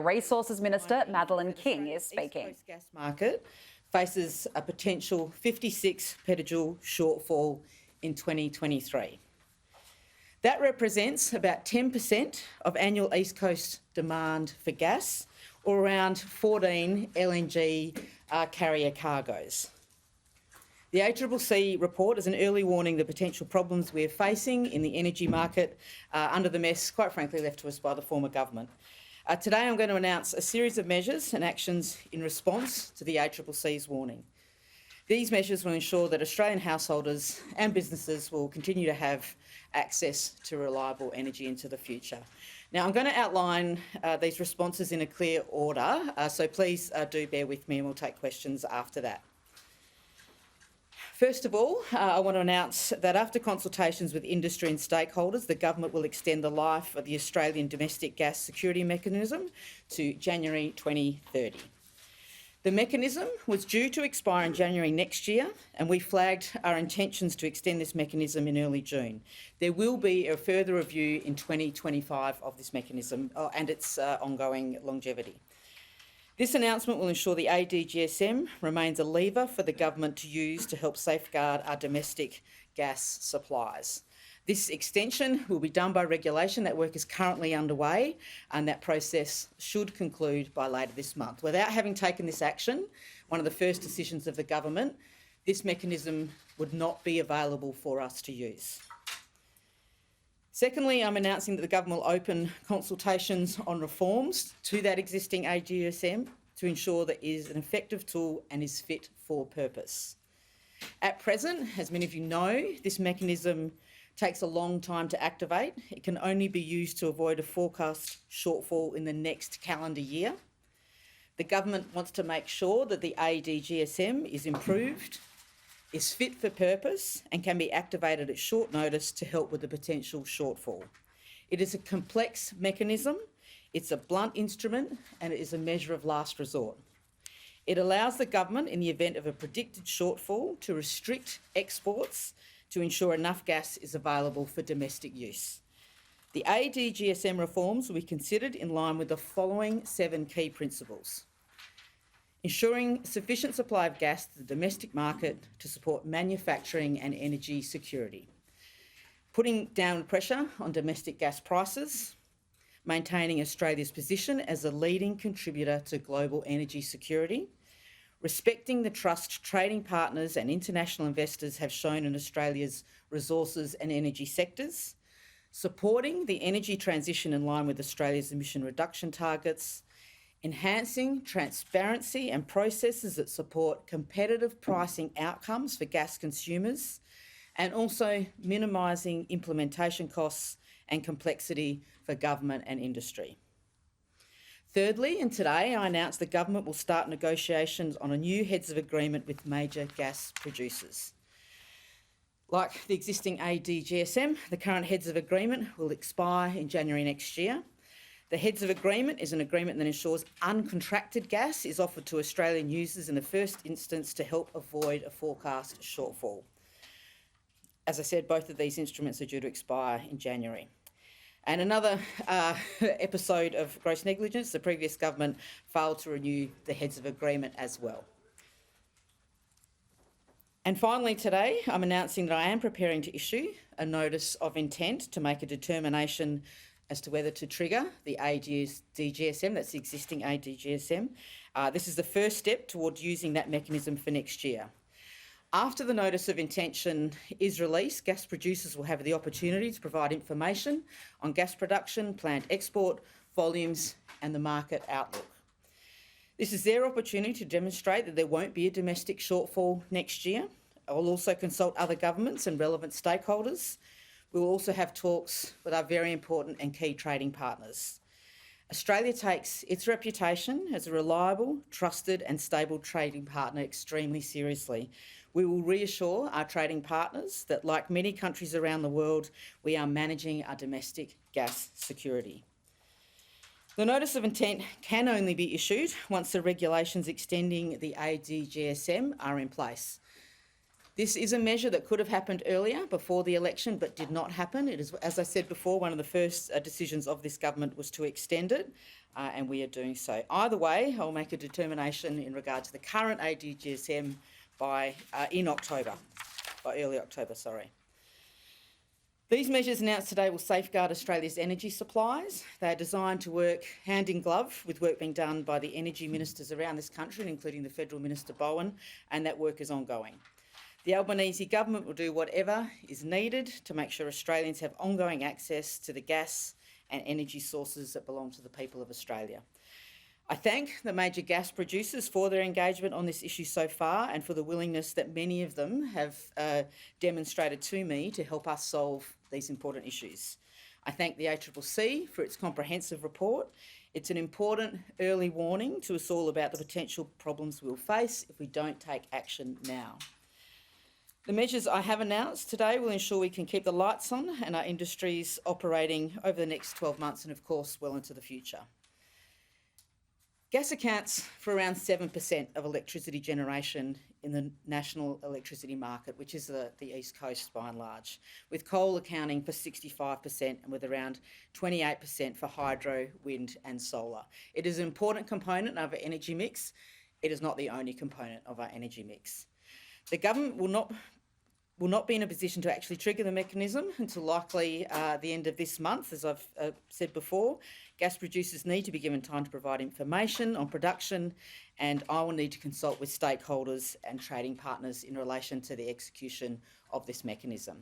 Resources Minister Madeleine King is speaking. The East Coast gas market faces a potential 56 petajoule shortfall in 2023. That represents about 10% of annual East Coast demand for gas, or around 14 LNG carrier cargoes. The ACCC report is an early warning of the potential problems we're facing in the energy market under the mess, quite frankly, left to us by the former government. Today I'm going to announce a series of measures and actions in response to the ACCC's warning. These measures will ensure that Australian householders and businesses will continue to have access to reliable energy into the future. Now, I'm going to outline these responses in a clear order, so please do bear with me and we'll take questions after that. First of all, I want to announce that after consultations with industry and stakeholders, the government will extend the life of the Australian Domestic Gas Security Mechanism to January 2030. The mechanism was due to expire in January next year, and we flagged our intentions to extend this mechanism in early June. There will be a further review in 2025 of this mechanism and its ongoing longevity. This announcement will ensure the ADGSM remains a lever for the government to use to help safeguard our domestic gas supplies. This extension will be done by regulation. That work is currently underway and that process should conclude by later this month. Without having taken this action, one of the first decisions of the government, this mechanism would not be available for us to use. Secondly, I'm announcing that the government will open consultations on reforms to that existing AGSM to ensure that it is an effective tool and is fit for purpose. At present, as many of you know, this mechanism takes a long time to activate. It can only be used to avoid a forecast shortfall in the next calendar year. The government wants to make sure that the ADGSM is improved, is fit for purpose and can be activated at short notice to help with the potential shortfall. It is a complex mechanism, it's a blunt instrument and it is a measure of last resort. It allows the government, in the event of a predicted shortfall, to restrict exports to ensure enough gas is available for domestic use. The ADGSM reforms will be considered in line with the following 7 key principles: ensuring sufficient supply of gas to the domestic market to support manufacturing and energy security, putting downward pressure on domestic gas prices, maintaining Australia's position as a leading contributor to global energy security, respecting the trust trading partners and international investors have shown in Australia's resources and energy sectors, supporting the energy transition in line with Australia's emission reduction targets, enhancing transparency and processes that support competitive pricing outcomes for gas consumers, and also minimising implementation costs and complexity for government and industry. Thirdly, and today I announced the government will start negotiations on a new heads of agreement with major gas producers. Like the existing ADGSM, the current heads of agreement will expire in January next year. The heads of agreement is an agreement that ensures uncontracted gas is offered to Australian users in the first instance to help avoid a forecast shortfall. As I said, both of these instruments are due to expire in January. And another episode of gross negligence, the previous government failed to renew the heads of agreement as well. And finally today, I'm announcing that I am preparing to issue a notice of intent to make a determination as to whether to trigger the ADGSM, that's the existing ADGSM. This is the first step towards using that mechanism for next year. After the notice of intention is released, gas producers will have the opportunity to provide information on gas production, planned export, volumes and the market outlook. This is their opportunity to demonstrate that there won't be a domestic shortfall next year. I will also consult other governments and relevant stakeholders. We will also have talks with our very important and key trading partners. Australia takes its reputation as a reliable, trusted and stable trading partner extremely seriously. We will reassure our trading partners that, like many countries around the world, we are managing our domestic gas security. The notice of intent can only be issued once the regulations extending the ADGSM are in place. This is a measure that could have happened earlier, before the election, but did not happen. It is, as I said before, one of the first decisions of this government was to extend it, and we are doing so. Either way, I'll make a determination in regard to the current ADGSM by early October. These measures announced today will safeguard Australia's energy supplies. They are designed to work hand in glove with work being done by the energy ministers around this country, including the Federal Minister Bowen, and that work is ongoing. The Albanese government will do whatever is needed to make sure Australians have ongoing access to the gas and energy sources that belong to the people of Australia. I thank the major gas producers for their engagement on this issue so far and for the willingness that many of them have demonstrated to me to help us solve these important issues. I thank the ACCC for its comprehensive report. It's an important early warning to us all about the potential problems we'll face if we don't take action now. The measures I have announced today will ensure we can keep the lights on and our industries operating over the next 12 months and, of course, well into the future. Gas accounts for around 7% of electricity generation in the national electricity market, which is the East Coast by and large, with coal accounting for 65% and with around 28% for hydro, wind and solar. It is an important component of our energy mix. It is not the only component of our energy mix. The government will not be in a position to actually trigger the mechanism until likely the end of this month, as I've said before. Gas producers need to be given time to provide information on production, and I will need to consult with stakeholders and trading partners in relation to the execution of this mechanism.